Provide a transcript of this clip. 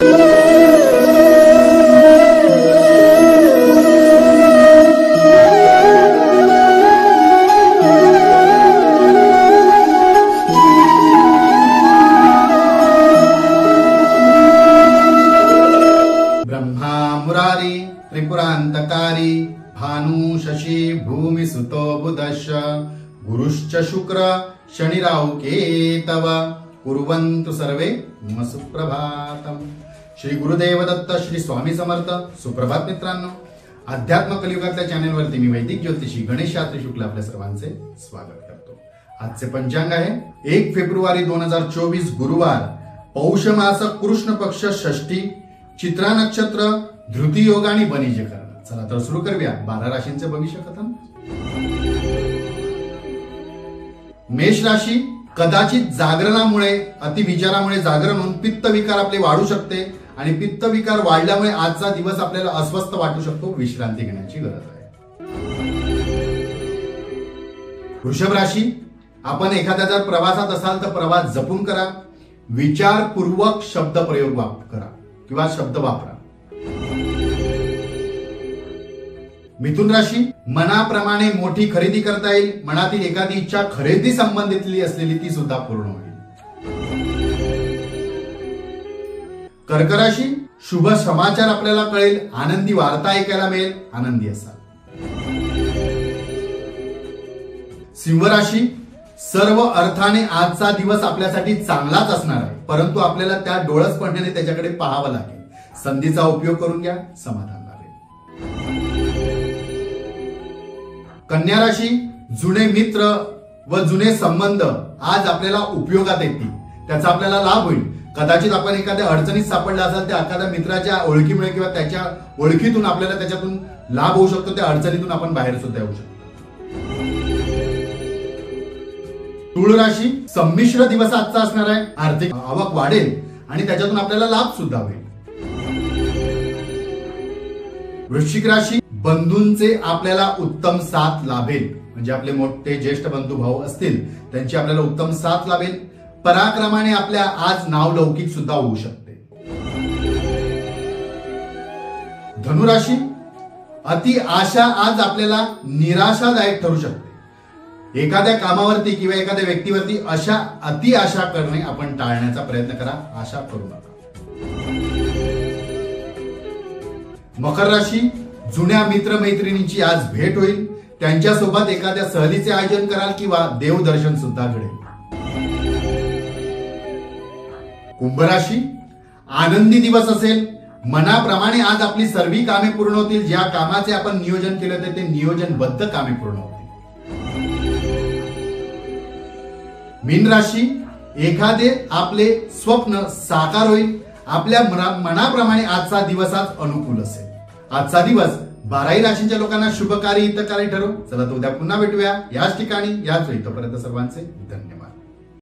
मुरारी त्रिपुरांतकारी भानु शशी भूमि सुतो बुधश्च गुरुश्च शुक्र शनिराहु केतव कुर्वन्तु सर्वे मम सुप्रभातम। श्री गुरुदेव दत्त श्री स्वामी समर्थ। सुप्रभात मित्रांनो, अध्यात्म कलियुगातल्या चॅनलवरती मी वैदिक ज्योतिषी गणेश शास्त्री शुक्ल आपल्या सर्वांचे स्वागत करतो। आजचे पंचांग आहे 1 फेब्रुवारी 2024 गुरुवार, पौष मास कृष्ण पक्ष षष्ठी, चित्रा नक्षत्र, धृती योग आणि बनीज करण। चला तर सुरू करूया 12 राशींचे भविष्य कथन। मेष राशी, कदाचित जागरणामुळे अतिविचारामुळे जागरण होऊन पित्त विकार आपले वाढू शकते आणि पित्त विकार वाढल्यामुळे आजचा दिवस आपल्याला अस्वस्थ वाटू शकतो। विश्रांती घेण्याची गरज आहे। वृषभ राशी, आपण एखाद्या जर प्रवासात असाल तर प्रवास जपून करा, विचारपूर्वक शब्द प्रयोग करा किंवा शब्द वापरा। मिथुन राशी, मनाप्रमाणे मोठी खरेदी करता येईल। मनातील एखादी इच्छा खरेदी संबंधितली असलेली ती सुद्धा पूर्ण होईल। कर्क राशी, शुभ समाचार आपल्याला कळेल, आनंदी वार्ता ऐकायला मिळेल, आनंदी असाल। सिंह राशी, सर्व अर्थाने आजचा दिवस आपल्यासाठी चांगलाच असणार आहे, परंतु आपल्याला त्या डोळसपणाने त्याच्याकडे पाहावं लागेल। संधीचा उपयोग करून घ्या, समाधान लाभेल। कन्या राशी, जुने मित्र व जुने संबंध आज आपल्याला उपयोगात येतील, त्याचा आपल्याला लाभ होईल। कदाचित आपण एखाद्या अडचणीत सापडला असाल त्या एखाद्या मित्राच्या ओळखीमुळे किंवा त्याच्या ओळखीतून आपल्याला त्याच्यातून लाभ होऊ शकतो, त्या अडचणीतून आपण बाहेर सुद्धा येऊ शकतो। तुळ राशी, संमिश्र दिवस आजचा असणार आहे। आर्थिक आवक वाढेल आणि त्याच्यातून आपल्याला लाभ सुद्धा होईल। वृश्चिक राशी, बंधूंचे आपल्याला उत्तम साथ लाभेल, म्हणजे आपले मोठे ज्येष्ठ बंधू भाऊ असतील त्यांची आपल्याला उत्तम साथ लाभेल। पराक्रमाने आपल्या आज नावलौकिक सुद्धा होऊ शकते। धनुराशी, अति आशा आज आपल्याला निराशादायक ठरू शकते। एखाद्या कामावरती किंवा एखाद्या व्यक्तीवरती अति आशा करणे आपण टाळण्याचा प्रयत्न करा, आशा करू नका। मकर राशी, जुन्या मित्र मैत्रिणींची आज भेट होईल, त्यांच्यासोबत एखाद्या सहलीचे आयोजन कराल किंवा देवदर्शन सुद्धा घडेल। कुंभ राशी, आनंदी दिवस असेल, मनाप्रमाणे आज आपली सर्व कामे पूर्ण होतील। ज्या कामाचे आपण नियोजन केले होते ते नियोजनबद्ध कामे पूर्ण होतील। मीन राशी, एखादे आपले स्वप्न साकार होईल, आपल्या मनाप्रमाणे आजचा दिवस आज अनुकूल असेल। आजचा दिवस 12 राशींच्या लोकांना शुभकारी हितकारी ठरो। चला तर उद्या पुन्हा भेटूया याच ठिकाणी याच वेळी। तोपर्यंत सर्वांचे धन्यवाद।